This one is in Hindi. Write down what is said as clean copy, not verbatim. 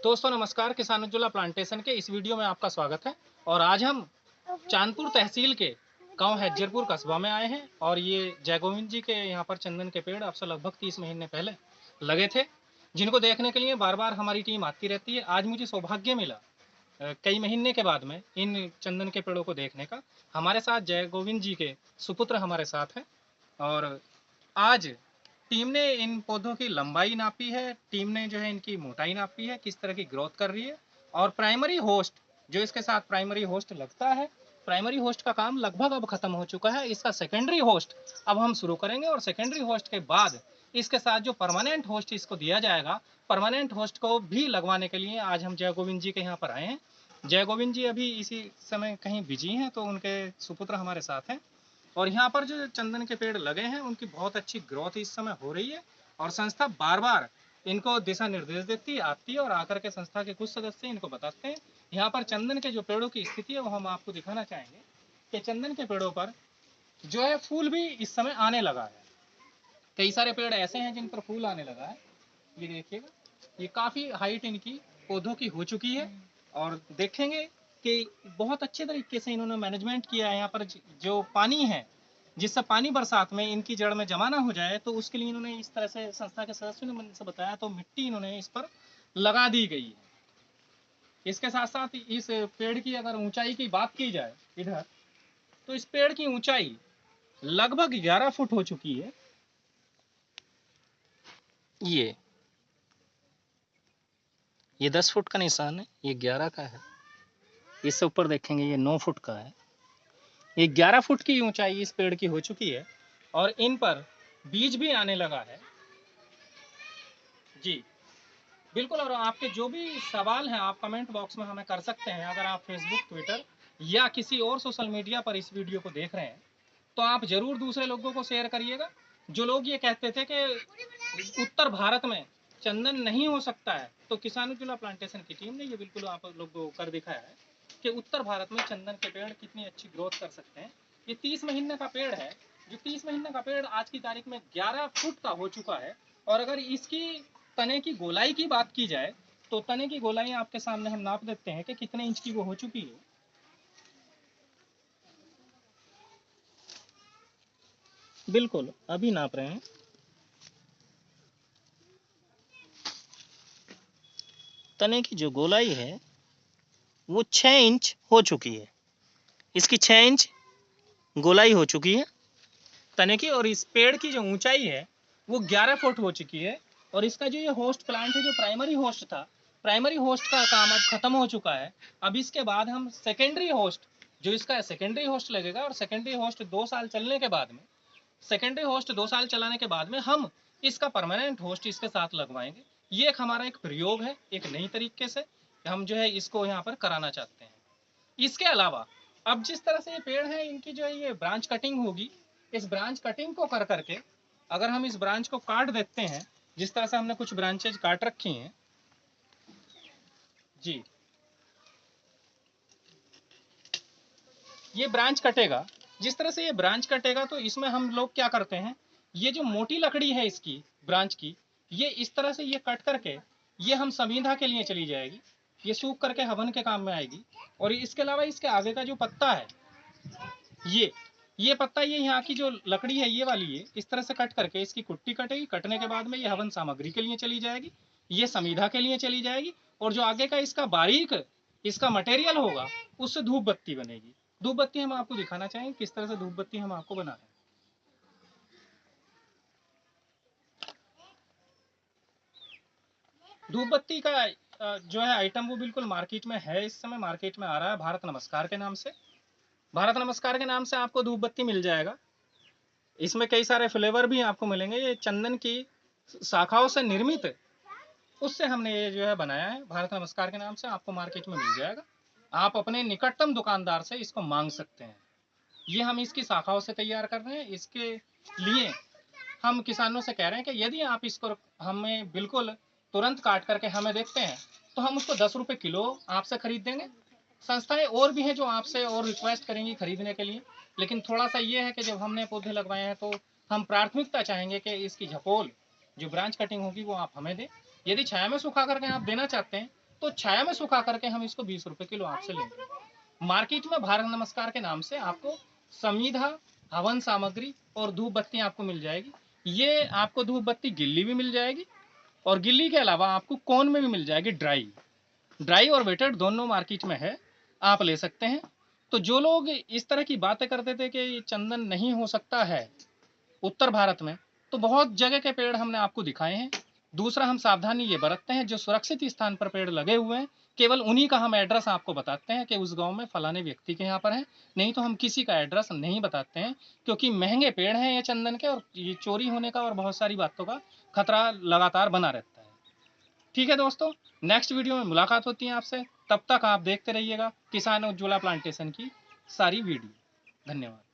दोस्तों नमस्कार, किसान उज्ज्वला प्लांटेशन के इस वीडियो में आपका स्वागत है। और आज हम चांदपुर तहसील के गांव हैजरपुर कस्बा में आए हैं और ये जय गोविंद जी के यहाँ पर चंदन के पेड़ अब से लगभग 30 महीने पहले लगे थे, जिनको देखने के लिए बार बार हमारी टीम आती रहती है। आज मुझे सौभाग्य मिला कई महीने के बाद में इन चंदन के पेड़ों को देखने का। हमारे साथ जय गोविंद जी के सुपुत्र हमारे साथ हैं और आज टीम ने इन पौधों की लंबाई नापी है, टीम ने जो है इनकी मोटाई नापी है, किस तरह की ग्रोथ कर रही है। और प्राइमरी होस्ट जो इसके साथ प्राइमरी होस्ट लगता है, प्राइमरी होस्ट का काम लगभग अब खत्म हो चुका है। इसका सेकेंडरी होस्ट अब हम शुरू करेंगे और सेकेंडरी होस्ट के बाद इसके साथ जो परमानेंट होस्ट इसको दिया जाएगा, परमानेंट होस्ट को भी लगवाने के लिए आज हम जय गोविंद जी के यहाँ पर आए हैं। जय गोविंद जी अभी इसी समय कहीं बिजी हैं, तो उनके सुपुत्र हमारे साथ हैं। और यहाँ पर जो चंदन के पेड़ लगे हैं उनकी बहुत अच्छी ग्रोथ इस समय हो रही है और संस्था बार बार इनको दिशा निर्देश देती आती है और आकर के संस्था के कुछ सदस्य इनको बताते हैं। यहाँ पर चंदन के जो पेड़ों की स्थिति है वो हम आपको दिखाना चाहेंगे कि चंदन के पेड़ों पर जो है फूल भी इस समय आने लगा है। कई सारे पेड़ ऐसे हैं जिन पर फूल आने लगा है। ये देखिएगा, ये काफी हाइट इनकी पौधों की हो चुकी है और देखेंगे कि बहुत अच्छे तरीके से इन्होंने मैनेजमेंट किया है। यहाँ पर जो पानी है, जिससे पानी बरसात में इनकी जड़ में जमा ना हो जाए, तो उसके लिए इन्होंने इस तरह से संस्था के सदस्यों ने मुझसे बताया, तो मिट्टी इन्होंने इस पर लगा दी गई है। इसके साथ साथ इस पेड़ की अगर ऊंचाई की बात की जाए इधर, तो इस पेड़ की ऊंचाई लगभग 11 फुट हो चुकी है। ये 10 फुट का निशान है, ये 11 का है। इससे ऊपर देखेंगे ये 9 फुट का है। ये 11 फुट की ऊंचाई इस पेड़ की हो चुकी है और इन पर बीज भी आने लगा है जी, बिल्कुल। और आपके जो भी सवाल हैं आप कमेंट बॉक्स में हमें कर सकते हैं। अगर आप फेसबुक, ट्विटर या किसी और सोशल मीडिया पर इस वीडियो को देख रहे हैं तो आप जरूर दूसरे लोगों को शेयर करिएगा। जो लोग ये कहते थे कि उत्तर भारत में चंदन नहीं हो सकता है, तो किसान उज्ज्वला प्लांटेशन की टीम ने ये बिल्कुल आप लोगों को कर दिखाया है कि उत्तर भारत में चंदन के पेड़ कितनी अच्छी ग्रोथ कर सकते हैं। ये 30 महीने का पेड़ है, जो 30 महीने का पेड़ आज की तारीख में 11 फुट का हो चुका है। और अगर इसकी तने की गोलाई की बात की जाए तो तने की गोलाई आपके सामने हम नाप देते हैं कि कितने इंच की वो हो चुकी है। बिल्कुल अभी नाप रहे हैं। तने की जो गोलाई है वो 6 इंच हो चुकी है। इसकी 6 इंच गोलाई हो चुकी है तने की। और इस पेड़ की जो ऊंचाई है वो 11 फुट हो चुकी है। और इसका जो ये होस्ट प्लांट है, जो प्राइमरी होस्ट था, प्राइमरी होस्ट का काम अब खत्म हो चुका है। अब इसके बाद हम सेकेंडरी होस्ट, जो इसका सेकेंडरी होस्ट लगेगा, और सेकेंडरी होस्ट 2 साल चलने के बाद में, सेकेंडरी होस्ट 2 साल चलाने के बाद में हम इसका परमानेंट होस्ट इसके साथ लगवाएंगे। ये एक हमारा एक प्रयोग है, एक नई तरीके से हम जो है इसको यहाँ पर कराना चाहते हैं। इसके अलावा अब जिस तरह से ये पेड़ है, इनकी जो है ये ब्रांच कटिंग होगी। इस ब्रांच कटिंग को कर करके अगर हम इस ब्रांच को काट देते हैं, जिस तरह से हमने कुछ ब्रांचेज काट रखी हैं जी, ये ब्रांच कटेगा। जिस तरह से ये ब्रांच कटेगा तो इसमें हम लोग क्या करते हैं, ये जो मोटी लकड़ी है इसकी ब्रांच की, ये इस तरह से ये कट करके ये हम संविदा के लिए चली जाएगी, ये सूख करके हवन के काम में आएगी। और इसके अलावा इसके आगे का जो पत्ता है, ये पत्ता, ये यहाँ की जो लकड़ी है ये वाली, ये इस तरह से कट करके इसकी कुट्टी कटेगी। कटने के बाद में ये हवन सामग्री के लिए चली जाएगी, ये समिधा के लिए चली जाएगी। और जो आगे का इसका बारीक इसका मटेरियल होगा, उससे धूप बत्ती बनेगी। धूप बत्ती हम आपको दिखाना चाहेंगे किस तरह से धूप बत्ती हम आपको बना रहे हैं। धूप बत्ती का जो है आइटम वो बिल्कुल मार्केट में है, इस समय मार्केट में आ रहा है भारत नमस्कार के नाम से। भारत नमस्कार के नाम से आपको धूप बत्ती मिल जाएगा। इसमें कई सारे फ्लेवर भी आपको मिलेंगे। ये चंदन की शाखाओं से निर्मित, उससे हमने ये जो है बनाया है। भारत नमस्कार के नाम से आपको मार्केट में मिल जाएगा। आप अपने निकटतम दुकानदार से इसको मांग सकते हैं। ये हम इसकी शाखाओं से तैयार कर रहे हैं। इसके लिए हम किसानों से कह रहे हैं कि यदि आप इसको हमें बिल्कुल तुरंत काट करके हमें देखते हैं तो हम उसको 10 रुपये किलो आपसे खरीद देंगे। संस्थाएं और भी हैं जो आपसे और रिक्वेस्ट करेंगी खरीदने के लिए, लेकिन थोड़ा सा ये है कि जब हमने पौधे लगवाए हैं तो हम प्राथमिकता चाहेंगे कि इसकी झपोल जो ब्रांच कटिंग होगी वो आप हमें दें। यदि छाया में सुखा करके आप देना चाहते हैं तो छाया में सुखा करके हम इसको 20 रुपए किलो आपसे लेंगे। मार्केट में भारत नमस्कार के नाम से आपको समिधा, हवन सामग्री और धूप बत्ती आपको मिल जाएगी। ये आपको धूप बत्ती गिल्ली भी मिल जाएगी और गिल्ली के अलावा आपको कोन में भी मिल जाएगी ड्राई और वेटेड दोनों मार्केट में है, आप ले सकते हैं। तो जो लोग इस तरह की बातें करते थे कि ये चंदन नहीं हो सकता है उत्तर भारत में, तो बहुत जगह के पेड़ हमने आपको दिखाए हैं। दूसरा, हम सावधानी ये बरतते हैं, जो सुरक्षित स्थान पर पेड़ लगे हुए हैं केवल उन्हीं का हम एड्रेस आपको बताते हैं कि उस गांव में फलाने व्यक्ति के यहाँ पर है, नहीं तो हम किसी का एड्रेस नहीं बताते हैं, क्योंकि महंगे पेड़ हैं ये चंदन के और ये चोरी होने का और बहुत सारी बातों का खतरा लगातार बना रहता है। ठीक है दोस्तों, नेक्स्ट वीडियो में मुलाकात होती है आपसे। तब तक आप देखते रहिएगा किसान उज्ज्वला प्लांटेशन की सारी वीडियो। धन्यवाद।